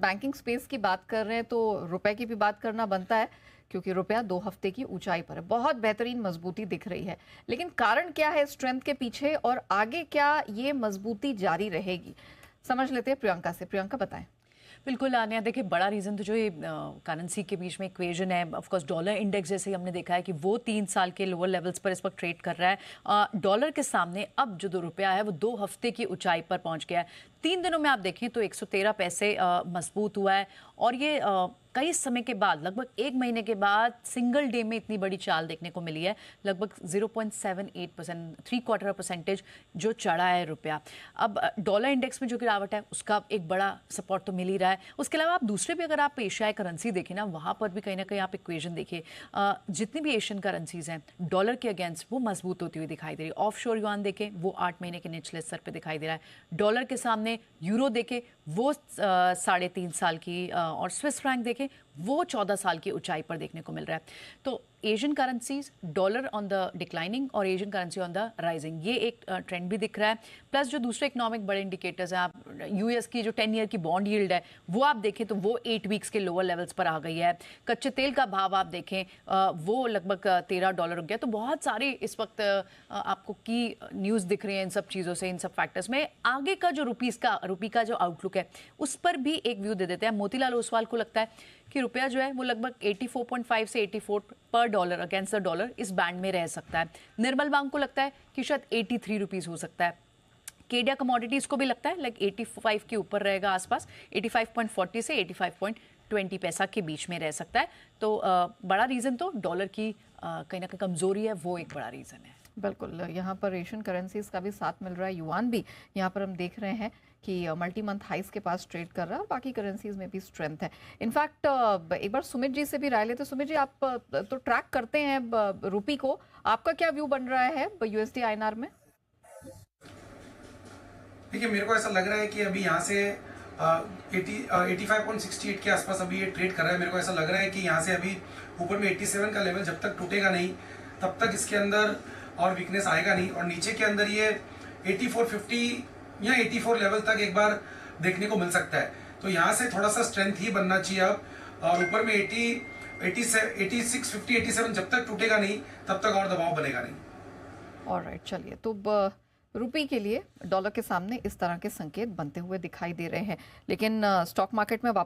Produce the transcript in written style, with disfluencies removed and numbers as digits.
Banking space की बात कर रहे हैं तो रुपए की भी बात करना बनता है, क्योंकि रुपया 2 हफ्ते की ऊंचाई पर है, बहुत बेहतरीन मजबूती दिख रही है। लेकिन कारण क्या है स्ट्रेंथ के पीछे, और आगे क्या ये मजबूती जारी रहेगी? समझ लेते हैं प्रियंका से। प्रियंका बताएं। बिल्कुल आन्या, देखिए बड़ा रीज़न तो जो ये करेंसी के बीच में इक्वेशन है, ऑफ कोर्स डॉलर इंडेक्स जैसे ही हमने देखा है कि वो 3 साल के लोअर लेवल्स पर इस वक्त ट्रेड कर रहा है। डॉलर के सामने अब जो 2 रुपया है वो 2 हफ्ते की ऊंचाई पर पहुंच गया है। 3 दिनों में आप देखें तो 113 पैसे मजबूत हुआ है, और ये कई समय के बाद, लगभग 1 महीने के बाद सिंगल डे में इतनी बड़ी चाल देखने को मिली है। लगभग 0.78%, 3/4% जो चढ़ा है रुपया। अब डॉलर इंडेक्स में जो गिरावट है उसका एक बड़ा सपोर्ट तो मिल ही रहा है। उसके अलावा आप दूसरे भी, अगर आप एशियाई करेंसी देखें ना, वहाँ पर भी कहीं ना कहीं आप इक्वेशन देखिए, जितनी भी एशियन करेंसीज हैं डॉलर के अगेंस्ट वो मजबूत होती हुई दिखाई दे रही है। ऑफ शोर युआन देखें वो 8 महीने के निचले स्तर पर दिखाई दे रहा है। डॉलर के सामने यूरो देखें वो 3.5 साल की, और स्विस फ्रैंक देखें वो 14 साल की ऊंचाई पर देखने को मिल रहा है। तो Asian currencies, dollar on the declining और Asian currency on the rising, ये एक ट्रेंड भी दिख रहा है। प्लस जो दूसरे इकोनॉमिक बड़े इंडिकेटर्स हैं, आप यूएस की जो 10 ईयर की बॉन्ड यील्ड है वो आप देखें तो वो 8 वीक्स के लोअर लेवल्स पर आ गई है। कच्चे तेल का भाव आप देखें वो लगभग $13 हो गया। तो बहुत सारी इस वक्त आपको की न्यूज़ दिख रही है इन सब चीज़ों से, इन सब फैक्टर्स में। आगे का जो रुपी का जो आउटलुक है उस पर भी एक व्यू दे देते हैं। मोतीलाल ओसवाल को लगता है कि रुपया जो है वो लगभग 84.5 से 84 पर डॉलर अगेंस्ट द डॉलर इस बैंड में रह सकता है। निर्मल बांग को लगता है कि शायद 83 रुपीज़ हो सकता है। केडिया कमोडिटीज़ को भी लगता है लाइक 85 के ऊपर रहेगा, आसपास 85.40 से 85.20 पैसा के बीच में रह सकता है। तो बड़ा रीज़न तो डॉलर की कहीं ना कहीं कमज़ोरी है, वो एक बड़ा रीज़न है। बिल्कुल, यहाँ पर एशियन करेंसीज का भी साथ मिल रहा है। युआन भी यहाँ पर हम देख रहे हैं कि मल्टी मंथ हाइस के पास ट्रेड कर रहा है, और बाकी करेंसीज में भी स्ट्रेंथ है। इनफैक्ट एक बार सुमित जी से भी राय लेते। सुमित जी, आप तो ट्रैक करते हैं रुपी को, आपका क्या व्यू बन रहा है यूएसडी आईएनआर में? देखिए, मेरे को ऐसा लग रहा है कि अभी यहाँ से 85.68 के आसपास अभी ये ट्रेड कर रहा है। मेरे को ऐसा लग रहा है कि यहाँ से अभी ऊपर में 87 का लेवल जब तक टूटेगा नहीं तब तक इसके अंदर और वीकनेस आएगा नहीं, और नीचे के अंदर ये 84.50 या 84 लेवल तक एक बार देखने को मिल सकता है। तो यहाँ से थोड़ा सा स्ट्रेंथ ही बनना चाहिए अब, और ऊपर में 86, 50, 87 जब तक टूटेगा नहीं तब तक और दबाव बनेगा नहीं। ऑलराइट, चलिए, तो रुपी के लिए डॉलर के सामने इस तरह के संकेत बनते हुए दिखाई दे रहे हैं। लेकिन स्टॉक मार्केट में